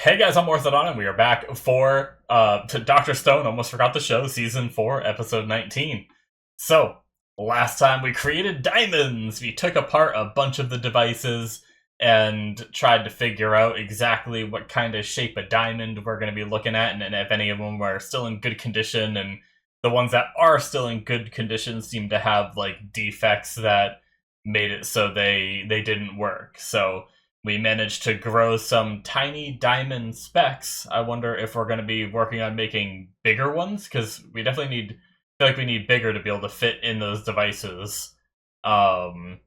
Hey guys, I'm Morthadon, and we are back for to Dr. Stone, Almost Forgot the Show, Season 4, Episode 19. So, last time we created diamonds! We took apart a bunch of the devices and tried to figure out exactly what kind of shape a diamond we're going to be looking at, and if any of them were still in good condition, and the ones that are still in good condition seem to have, like, defects that made it so they didn't work. So, we managed to grow some tiny diamond specks. I wonder if we're going to be working on making bigger ones, because we definitely feel like we need bigger to be able to fit in those devices um,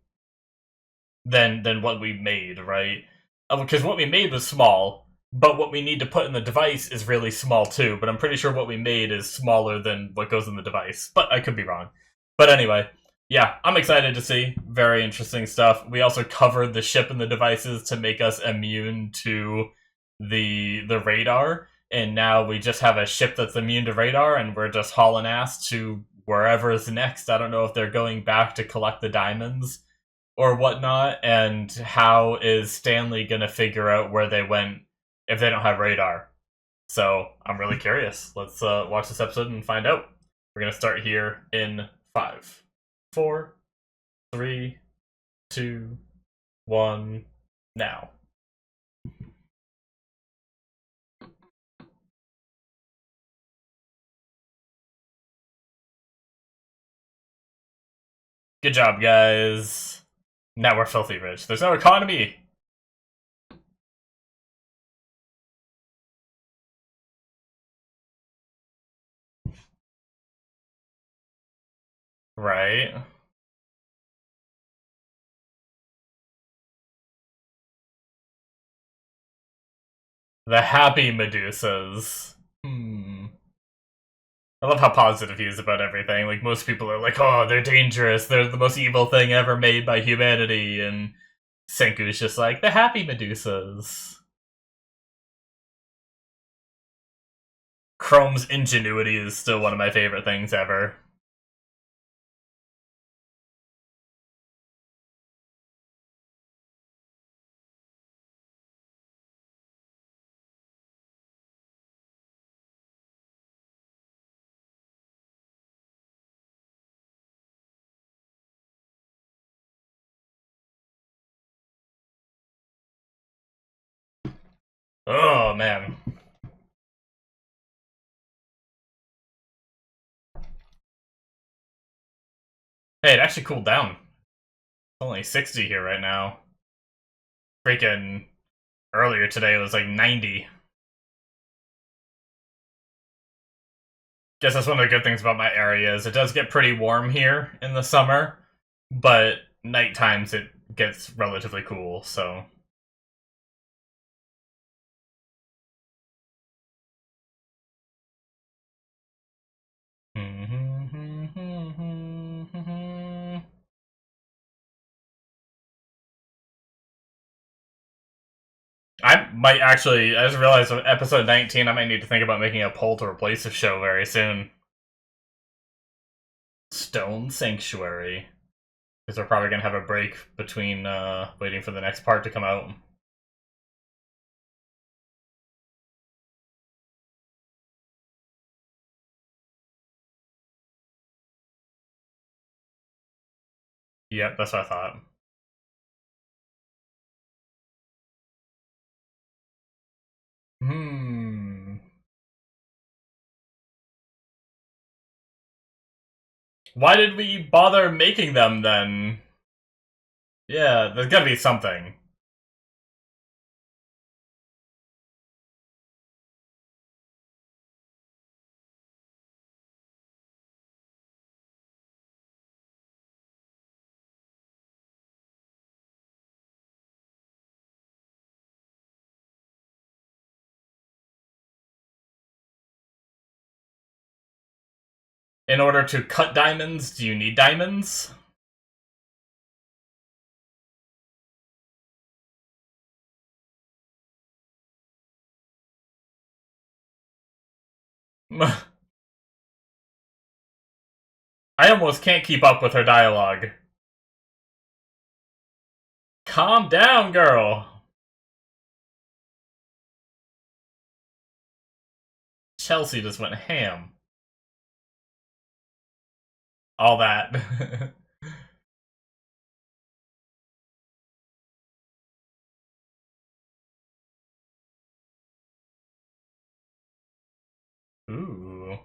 than what we made, right? Because what we made was small, but what we need to put in the device is really small too. But I'm pretty sure what we made is smaller than what goes in the device. But I could be wrong. But anyway, yeah, I'm excited to see. Very interesting stuff. We also covered the ship and the devices to make us immune to the radar, and now we just have a ship that's immune to radar, and we're just hauling ass to wherever's next. I don't know if they're going back to collect the diamonds or whatnot, and how is Stanley gonna figure out where they went if they don't have radar? So I'm really curious. Let's watch this episode and find out. We're gonna start here in 5, 4, 3, 2, 1, now. Good job, guys. Now we're filthy rich. There's no economy. Right. The happy Medusas. I love how positive he is about everything. Like, most people are like, oh, they're dangerous. They're the most evil thing ever made by humanity. And Senku's just like, the happy Medusas. Chrome's ingenuity is still one of my favorite things ever. Oh, man. Hey, it actually cooled down. It's only 60 here right now. Freaking earlier today it was like 90. Guess that's one of the good things about my area is it does get pretty warm here in the summer, but night times it gets relatively cool, so. I might actually, I just realized with episode 19, I might need to think about making a poll to replace the show very soon. Stone Sanctuary. Because we're probably going to have a break between waiting for the next part to come out. Yep, that's what I thought. Why did we bother making them then? Yeah, there's gotta be something. In order to cut diamonds, do you need diamonds? I almost can't keep up with her dialogue. Calm down, girl. Chelsea just went ham. All that. Ooh.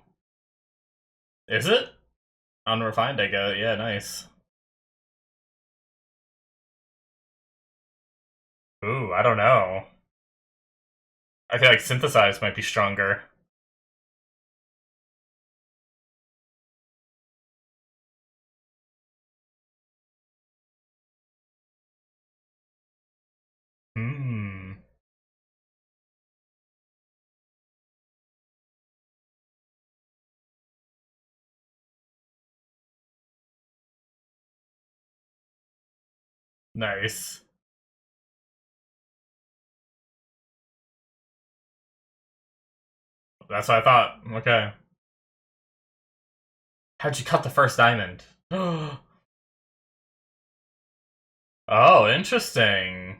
Is it? Unrefined, I guess. Yeah, nice. Ooh, I don't know. I feel like synthesized might be stronger. Hmm. Nice. That's what I thought. Okay. How'd you cut the first diamond? Oh, interesting.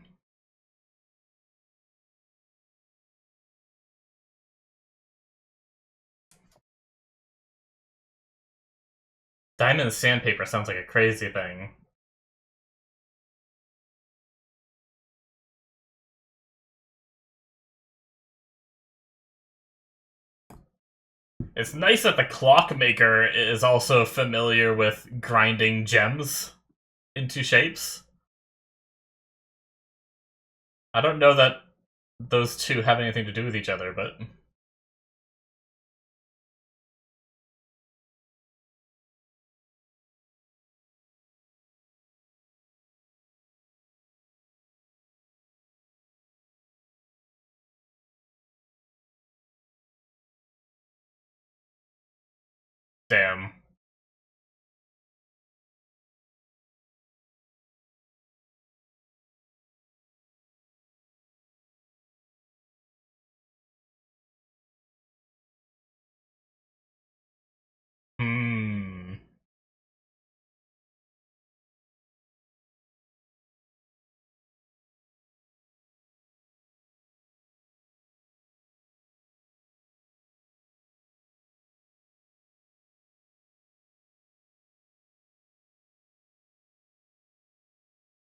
Diamond sandpaper sounds like a crazy thing. It's nice that the clockmaker is also familiar with grinding gems into shapes. I don't know that those two have anything to do with each other, but damn. Hmm.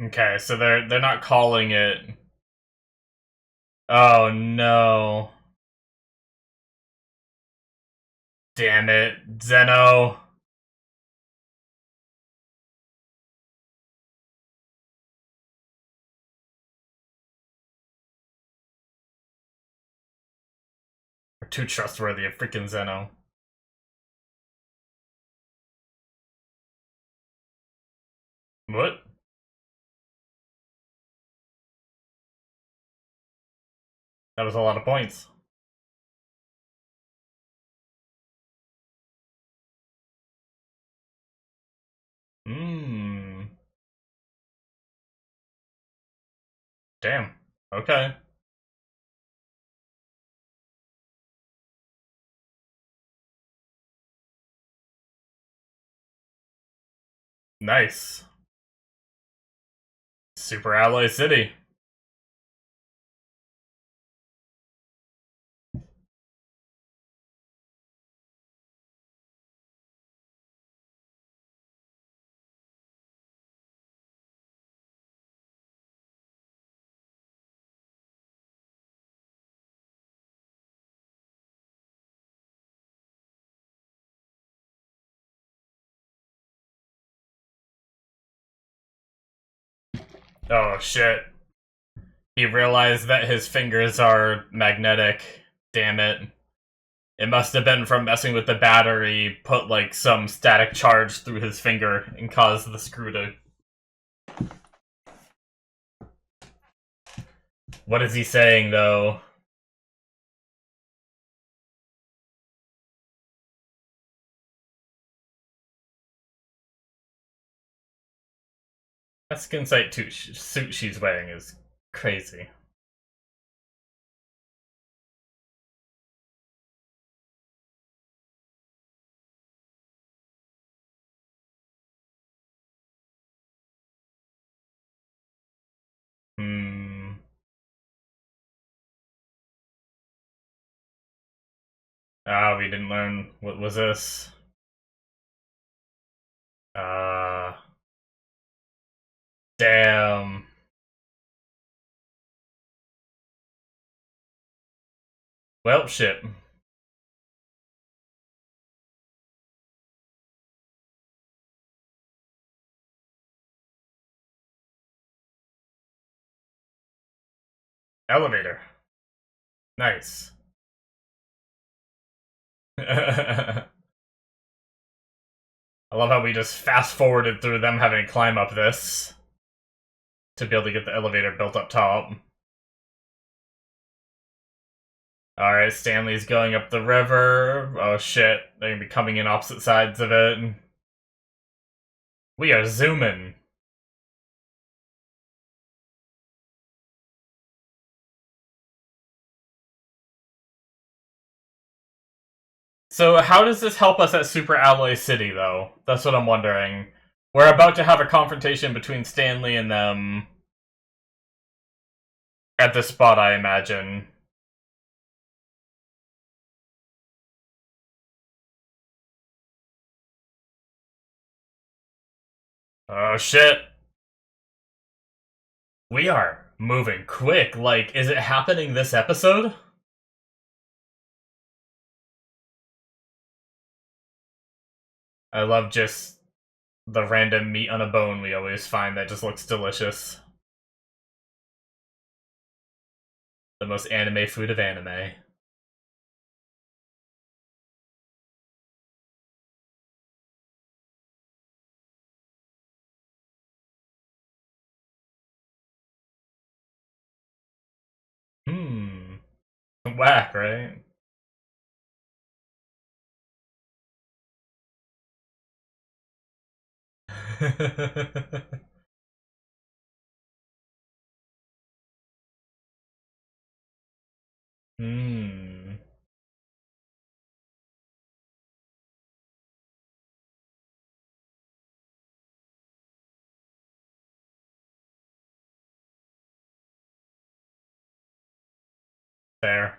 Okay, so they're not calling it. Oh no. Damn it. Zeno. We're too trustworthy of freaking Zeno. What? That was a lot of points. Hmm. Damn. Okay. Nice. Super Alloy City. Oh shit. He realized that his fingers are magnetic. Damn it. It must have been from messing with the battery, put like some static charge through his finger and caused the screw to. What is he saying though? That skin sight suit she's wearing is crazy. Hmm. Ah, we didn't learn. What was this? Uh, damn. Well, shit. Elevator. Nice. I love how we just fast forwarded through them having to climb up this to be able to get the elevator built up top. Alright, Stanley's going up the river. Oh shit, they're gonna be coming in opposite sides of it. We are zooming. So how does this help us at Super Alloy City, though? That's what I'm wondering. We're about to have a confrontation between Stanley and them at this spot, I imagine. Oh shit. We are moving quick. Like, is it happening this episode? I love just the random meat on a bone we always find that just looks delicious. The most anime food of anime. Hmm. Whack, right? Hmm. Fair.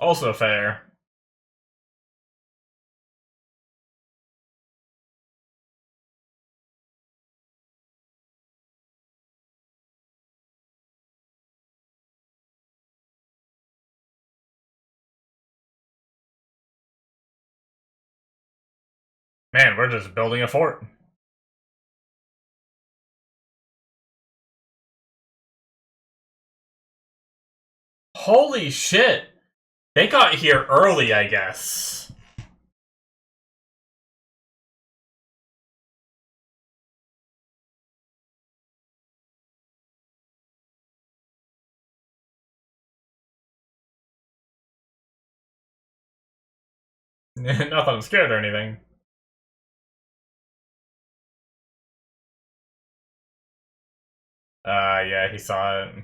Also fair. Man, we're just building a fort. Holy shit! They got here early, I guess. Not that I'm scared or anything. Yeah, he saw it.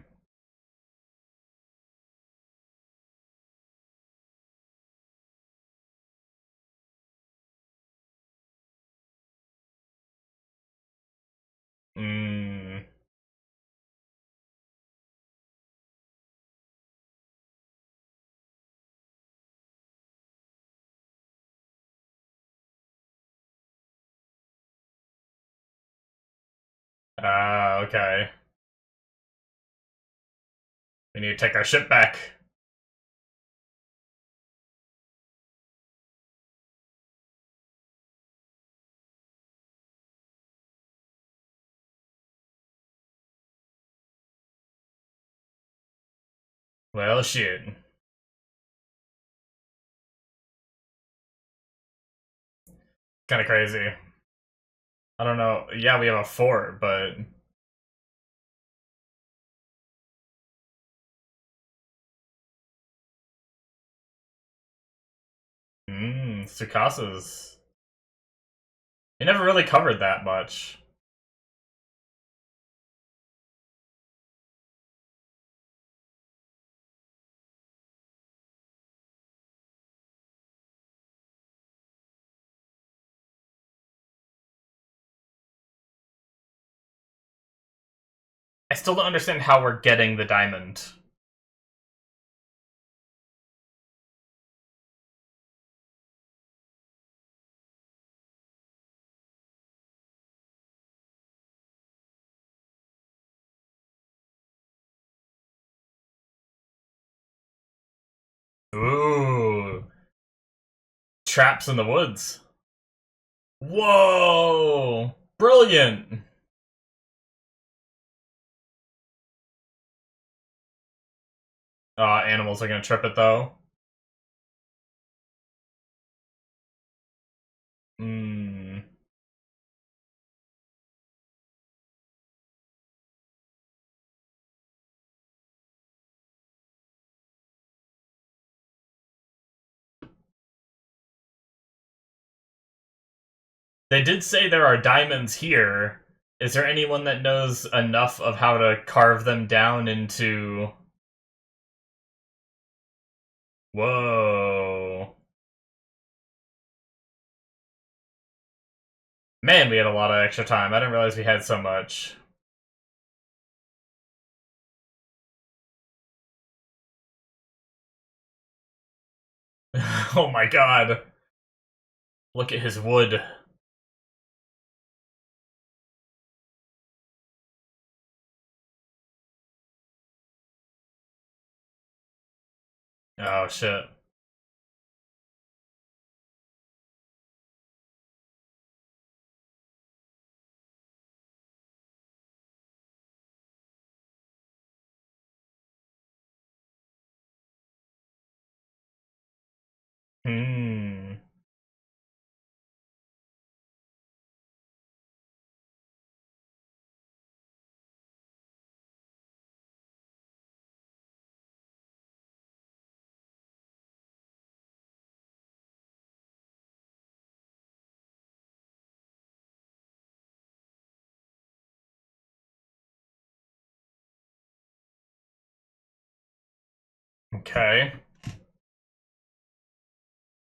Mm. Okay. We need to take our ship back. Well, shit. Kinda crazy. I don't know. Yeah, we have a fort, but... Tsukasa's... He never really covered that much. I still don't understand how we're getting the diamond. Ooh. Traps in the woods. Whoa! Brilliant! Animals are gonna trip it, though. Hmm. They did say there are diamonds here. Is there anyone that knows enough of how to carve them down into... Whoa. Man, we had a lot of extra time. I didn't realize we had so much. Oh my god. Look at his wood. Oh shit. Hmm. Okay.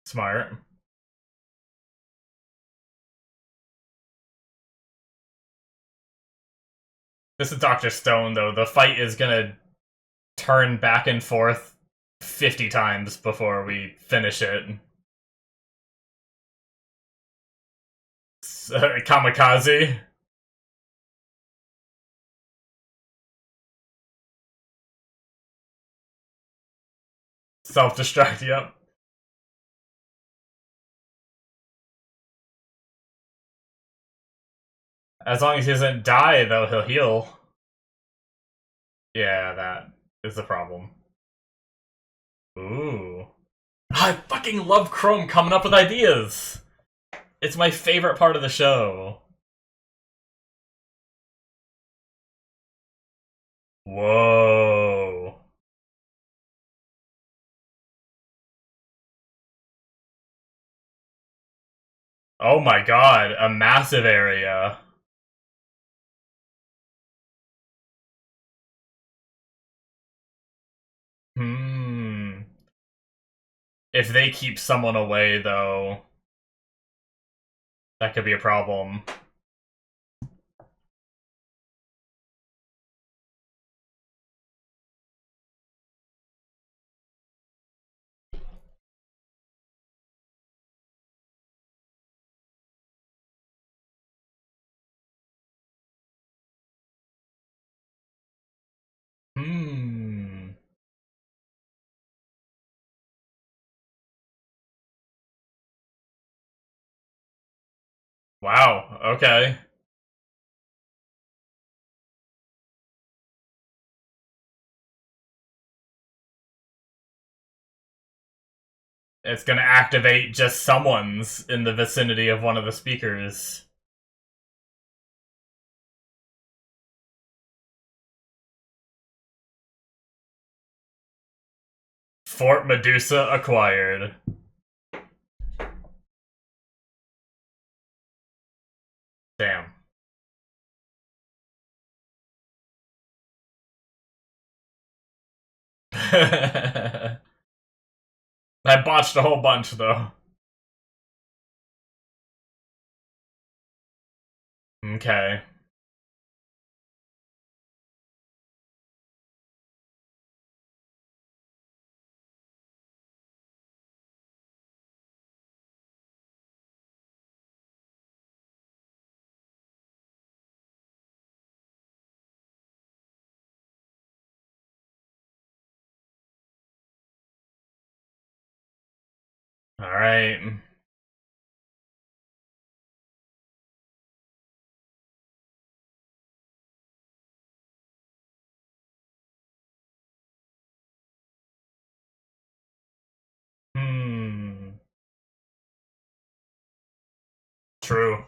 Smart. This is Dr. Stone, though. The fight is gonna turn back and forth 50 times before we finish it. Kamikaze. Self-destruct, yep. As long as he doesn't die, though, he'll heal. Yeah, that is the problem. Ooh. I fucking love Chrome coming up with ideas! It's my favorite part of the show. Whoa. Oh my god, a massive area. Hmm. If they keep someone away, though, that could be a problem. Hmm. Wow, okay. It's gonna activate just someone's in the vicinity of one of the speakers. Fort Medusa acquired. Damn. I botched a whole bunch, though. Okay. Alright. Hmm. True.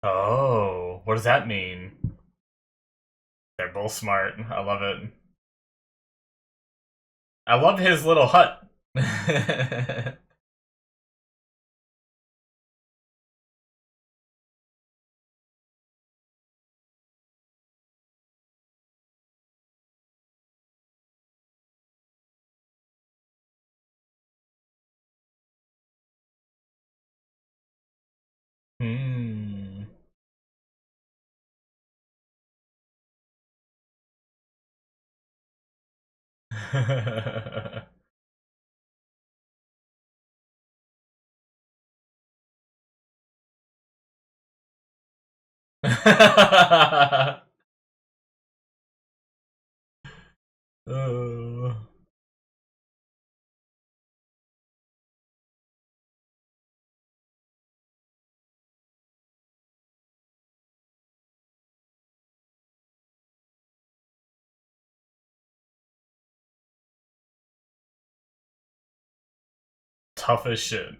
Oh, what does that mean? They're both smart. I love it. I love his little hut. Hmm. Oh. Tough as shit. It's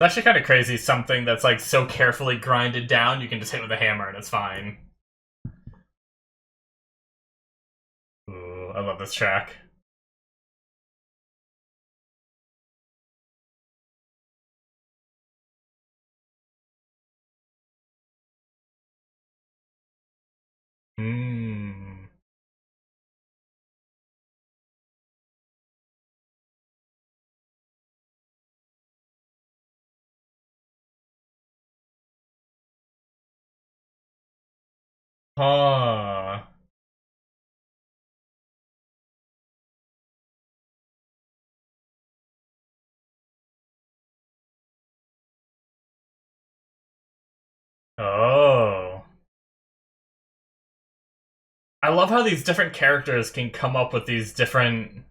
actually kind of crazy, something that's like so carefully grinded down, you can just hit with a hammer and it's fine. Ooh, I love this track. Mmm. Huh. Oh. I love how these different characters can come up with these different...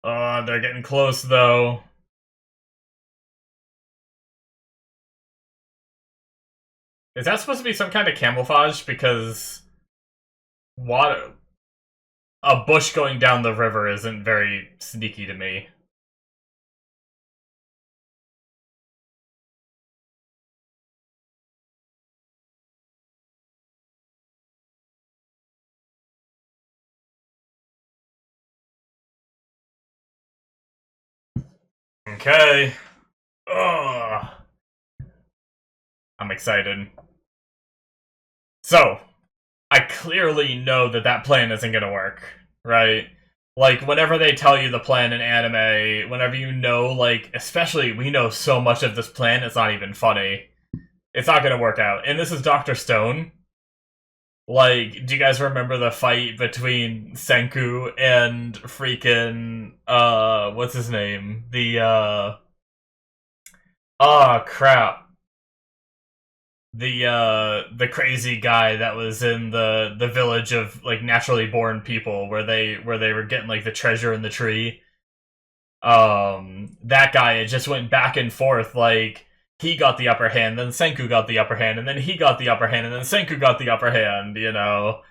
Oh, they're getting close, though. Is that supposed to be some kind of camouflage? Because... water... A bush going down the river isn't very sneaky to me. Okay. Ugh. I'm excited. So, I clearly know that that plan isn't gonna work, right? Like, whenever they tell you the plan in anime, whenever you know, like, especially, we know so much of this plan, it's not even funny. It's not gonna work out. And this is Dr. Stone. Like, do you guys remember the fight between Senku and freaking, what's his name? Oh, crap. The crazy guy that was in the village of like naturally born people where they were getting like the treasure in the tree. That guy, it just went back and forth. Like, he got the upper hand, then Senku got the upper hand, and then he got the upper hand, and then Senku got the upper hand, you know?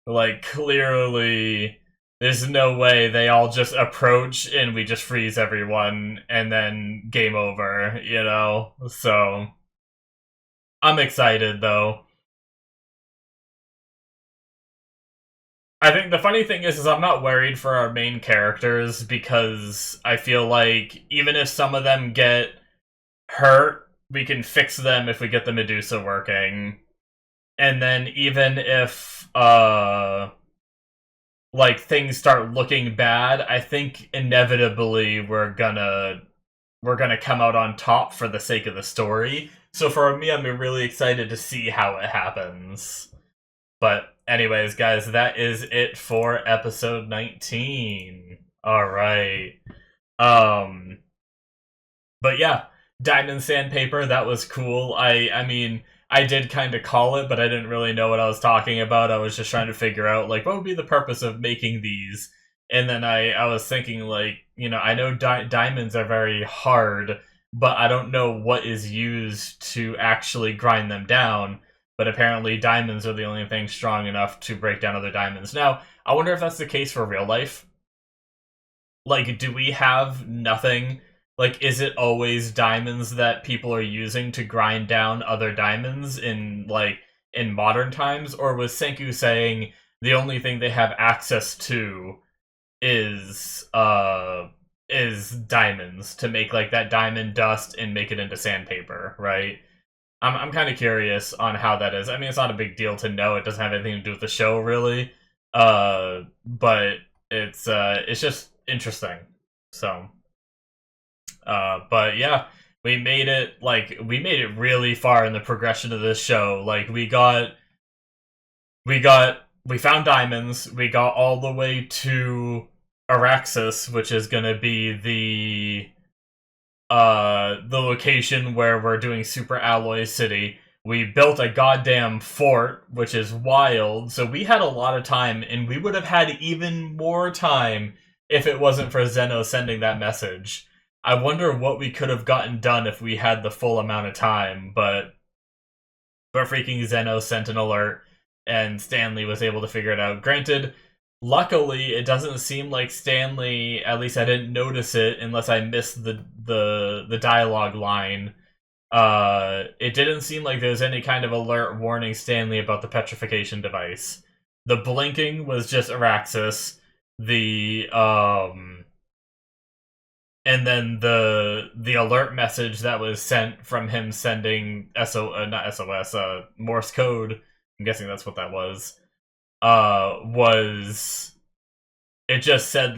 Like, clearly there's no way they all just approach and we just freeze everyone and then game over, you know? So I'm excited though. I think the funny thing is I'm not worried for our main characters because I feel like even if some of them get hurt, we can fix them if we get the Medusa working. And then even if like things start looking bad, I think inevitably we're gonna come out on top for the sake of the story. So for me, I'm really excited to see how it happens. But anyways, guys, that is it for episode 19. All right. But yeah, Diamond Sandpaper, that was cool. I mean, I did kind of call it, but I didn't really know what I was talking about. I was just trying to figure out, like, what would be the purpose of making these? And then I was thinking, like, I know diamonds are very hard, but I don't know what is used to actually grind them down. But apparently, diamonds are the only thing strong enough to break down other diamonds. Now, I wonder if that's the case for real life. Like, do we have nothing? Like, is it always diamonds that people are using to grind down other diamonds in modern times? Or was Senku saying the only thing they have access to is is diamonds to make like that diamond dust and make it into sandpaper, right? I'm kind of curious on how that is. I mean, it's not a big deal to know. It doesn't have anything to do with the show, really. But it's just interesting. So, but yeah, we made it really far in the progression of this show. Like we found diamonds. We got all the way to Araxis, which is gonna be the location where we're doing Super Alloy City. We built a goddamn fort, which is wild. So we had a lot of time, and we would have had even more time if it wasn't for Zeno sending that message. I wonder what we could have gotten done if we had the full amount of time, but freaking Zeno sent an alert, and Stanley was able to figure it out. Granted, luckily, it doesn't seem like Stanley, at least I didn't notice it unless I missed the dialogue line. It didn't seem like there was any kind of alert warning Stanley about the petrification device. The blinking was just Araxis. And then the alert message that was sent from him sending not SOS, Morse code. I'm guessing that's what that was. Was it just said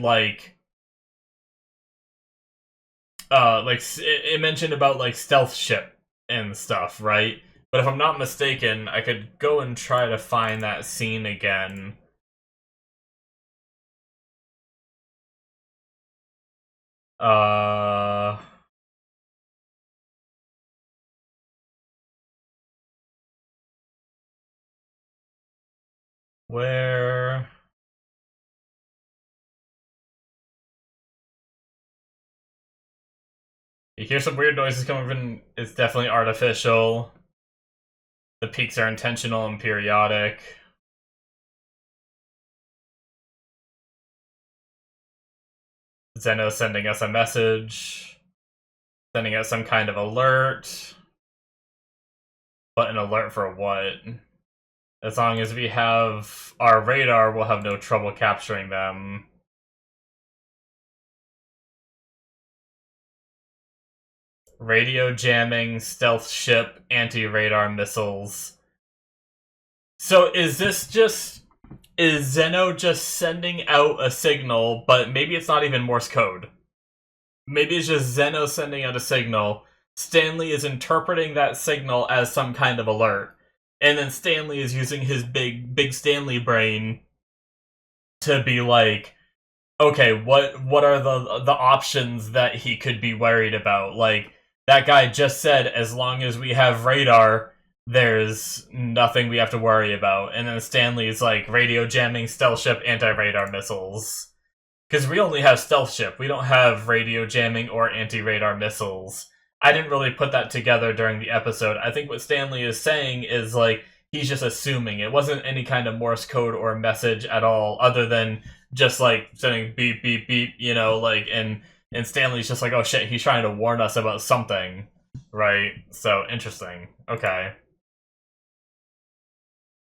it mentioned about like stealth ship and stuff, right? But if I'm not mistaken, I could go and try to find that scene again. Uh where you hear some weird noises coming from, it's definitely artificial. The peaks are intentional and periodic. Zeno sending us a message, sending us some kind of alert. But an alert for what? As long as we have our radar, we'll have no trouble capturing them. Radio jamming, stealth ship, anti-radar missiles. So is Zeno just sending out a signal, but maybe it's not even Morse code? Maybe it's just Zeno sending out a signal. Stanley is interpreting that signal as some kind of alert. And then Stanley is using his big Stanley brain to be like, okay, what are the options that he could be worried about? Like, that guy just said, as long as we have radar, there's nothing we have to worry about. And then Stanley's like, radio jamming, stealth ship, anti-radar missiles. Because we only have stealth ship. We don't have radio jamming or anti-radar missiles. I didn't really put that together during the episode. I think what Stanley is saying is, like, he's just assuming. It wasn't any kind of Morse code or message at all, other than just, like, sending beep, beep, beep, and Stanley's just like, oh shit, he's trying to warn us about something, right? So, interesting. Okay.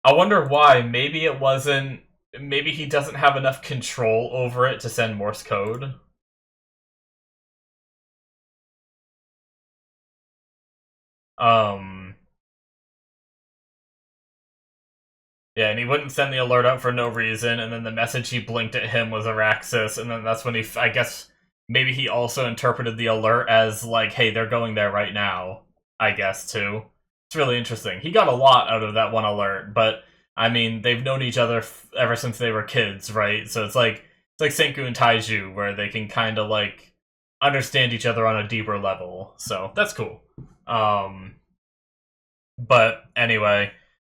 I wonder why. Maybe it wasn't... Maybe he doesn't have enough control over it to send Morse code. Yeah, and he wouldn't send the alert out for no reason, and then the message he blinked at him was Araxis, and then that's when I guess, maybe he also interpreted the alert as, like, hey, they're going there right now, I guess, too. It's really interesting. He got a lot out of that one alert, but, I mean, they've known each other ever since they were kids, right? So it's like Senku and Taiju, where they can kind of, like, understand each other on a deeper level, so that's cool. But anyway,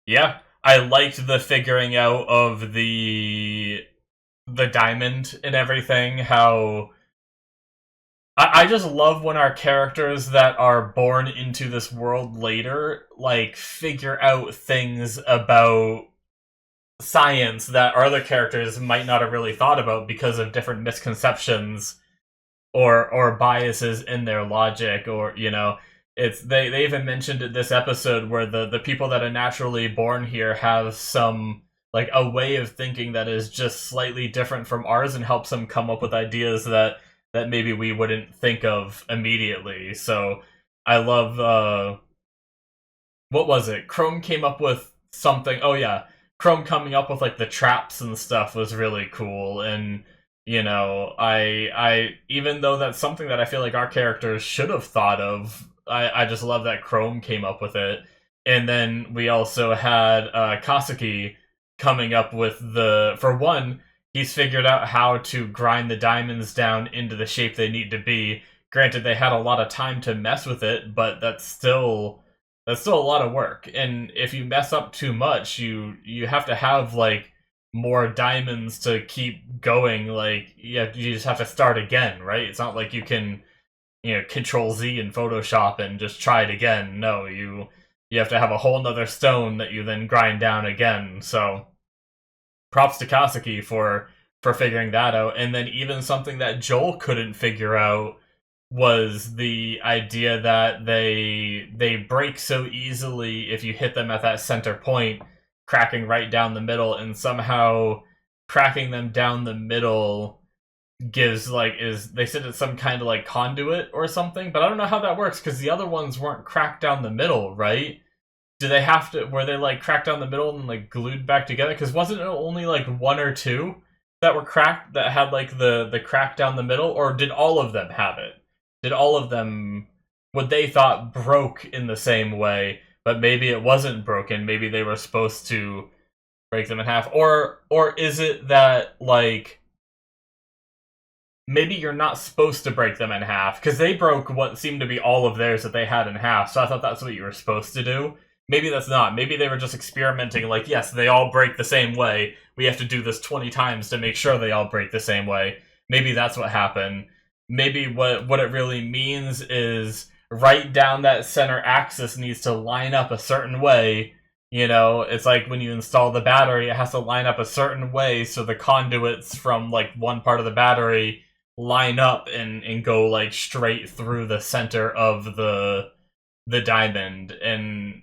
yeah, I liked the figuring out of the diamond and everything. How I just love when our characters that are born into this world later like figure out things about science that our other characters might not have really thought about because of different misconceptions or biases in their logic, or it's they even mentioned in this episode where the people that are naturally born here have some like a way of thinking that is just slightly different from ours and helps them come up with ideas that maybe we wouldn't think of immediately. So I love what was it? Chrome came up with something. Oh yeah, Chrome coming up with like the traps and stuff was really cool. And I even though that's something that I feel like our characters should have thought of, I just love that Chrome came up with it. And then we also had Kaseki coming up with for one, he's figured out how to grind the diamonds down into the shape they need to be. Granted, they had a lot of time to mess with it, but that's still a lot of work. And if you mess up too much, you have to have like more diamonds to keep going. Like you just have to start again, right? It's not like you can Control Z in Photoshop and just try it again. No, you have to have a whole nother stone that you then grind down again. So props to Kaseki for figuring that out. And then even something that Joel couldn't figure out was the idea that they break so easily if you hit them at that center point, cracking right down the middle, and somehow cracking them down the middle gives like is they said it's some kind of like conduit or something, but I don't know how that works because the other ones weren't cracked down the middle, right? Do they have to were they like cracked down the middle and like glued back together? Because wasn't it only like one or two that were cracked that had like the crack down the middle, or did all of them have it? Did all of them what they thought broke in the same way, but maybe it wasn't broken? Maybe they were supposed to break them in half, or is it that like maybe you're not supposed to break them in half because they broke what seemed to be all of theirs that they had in half. So I thought that's what you were supposed to do. Maybe that's not. Maybe they were just experimenting. Like, yes, they all break the same way. We have to do this 20 times to make sure they all break the same way. Maybe that's what happened. Maybe what it really means is right down that center axis needs to line up a certain way. It's like when you install the battery, it has to line up a certain way so the conduits from like one part of the battery line up and go like straight through the center of the diamond. And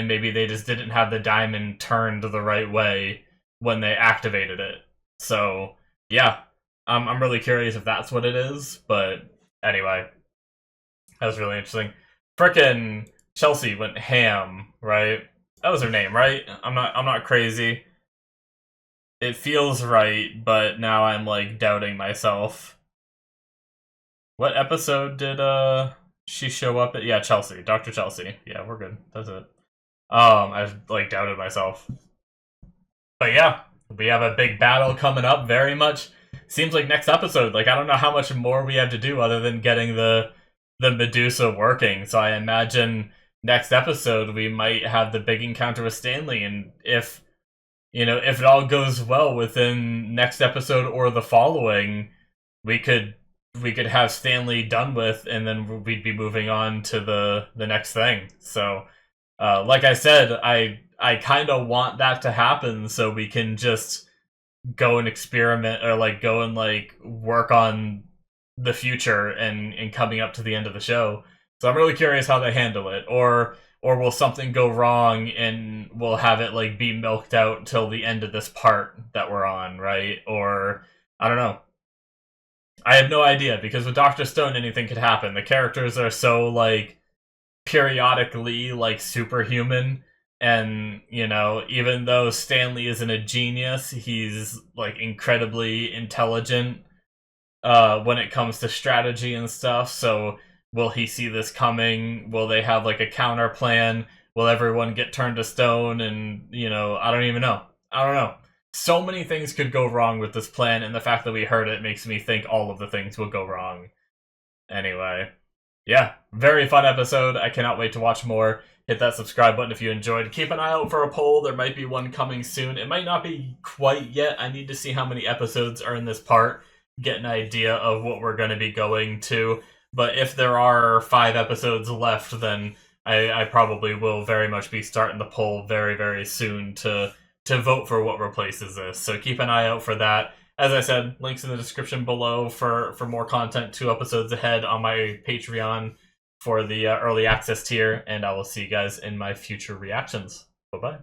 maybe they just didn't have the diamond turned the right way when they activated it. So yeah, I'm really curious if that's what it is. But anyway, that was really interesting. Frickin' Chelsea went ham, right? That was her name, right? I'm not crazy. It feels right, but now I'm like doubting myself. What episode did she show up at? Yeah, Chelsea. Dr. Chelsea. Yeah, we're good. That's it. I like doubted myself. But yeah, we have a big battle coming up very much. Seems like next episode. Like I don't know how much more we have to do other than getting the Medusa working. So I imagine next episode we might have the big encounter with Stanley, and if it all goes well within next episode or the following, we could have Stanley done with, and then we'd be moving on to the next thing. So, like I said, I kind of want that to happen so we can just go and experiment or like go and like work on the future and coming up to the end of the show. So I'm really curious how they handle it, or will something go wrong and we'll have it like be milked out till the end of this part that we're on, right? Or I don't know. I have no idea because with Doctor Stone anything could happen. The characters are so like periodically like superhuman, and even though Stanley isn't a genius, he's like incredibly intelligent when it comes to strategy and stuff. So will he see this coming? Will they have like a counter plan? Will everyone get turned to stone? And I don't even know. I don't know. So many things could go wrong with this plan, and the fact that we heard it makes me think all of the things will go wrong. Anyway, yeah, very fun episode. I cannot wait to watch more. Hit that subscribe button if you enjoyed. Keep an eye out for a poll. There might be one coming soon. It might not be quite yet. I need to see how many episodes are in this part, get an idea of what we're going to be going to. But if there are 5 episodes left, then I probably will very much be starting the poll very, very soon to vote for what replaces this. So keep an eye out for that. As I said, links in the description below for more content 2 episodes ahead on my Patreon for the early access tier, and I will see you guys in my future reactions. Bye-bye.